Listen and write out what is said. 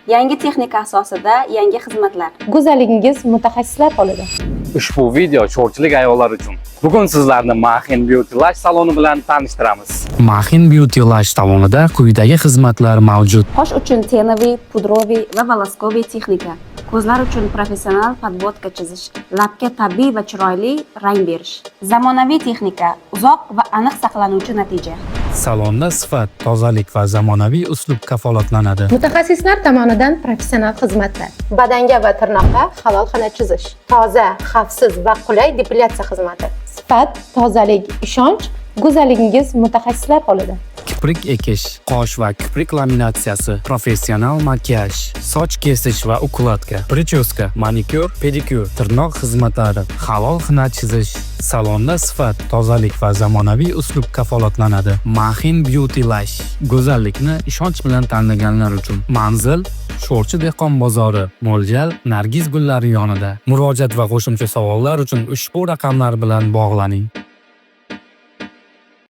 Yangi texnika asosida yangi xizmatlar. Go'zalligingiz mutaxassislar qo'lida. Ushbu video sho'rchilik ayollar uchun. Bugun sizlarni Mahin Beauty Lash saloni bilan tanishtiramiz. Mahin Beauty Lash salonida quyidagi xizmatlar mavjud. Qosh uchun tenoviy, pudroviy va volosковый texnika. Ko'zlar uchun professional podvodka chizish, labga tabiiy va chiroyli rang berish. Zamonaviy texnika, uzoq va aniq saqlanuvchi natija. Salonda sifat, tozalik va zamonaviy uslub kafolatlanadi. Mutaxassislar tomonidan professional xizmatlar. Badanga va tirnoqqa halol xina chizish. Toza, xavfsiz va qulay depilyatsiya xizmati. Sifat, tozalik, ishonch, go'zalligingiz mutaxassislar qo'lida. Kiprik ekish, qosh va kiprik laminatsiyasi, professional makiyaj, soch kesish va ukladka, prichoska, manikyur, pedikyur, tirnoq xizmatlari, halol xina chizish. Salonda sifat, tozalik va zamonaviy uslub kafolatlanadi. Mahin Beauty Lash go'zallikni ishonch bilan tanlaganlar uchun. Manzil: Sho'rchi dehqon bozori, mo'ljal Nargiz gullari yonida. Murojaat va qo'shimcha savollar uchun ushbu raqamlar bilan bog'laning.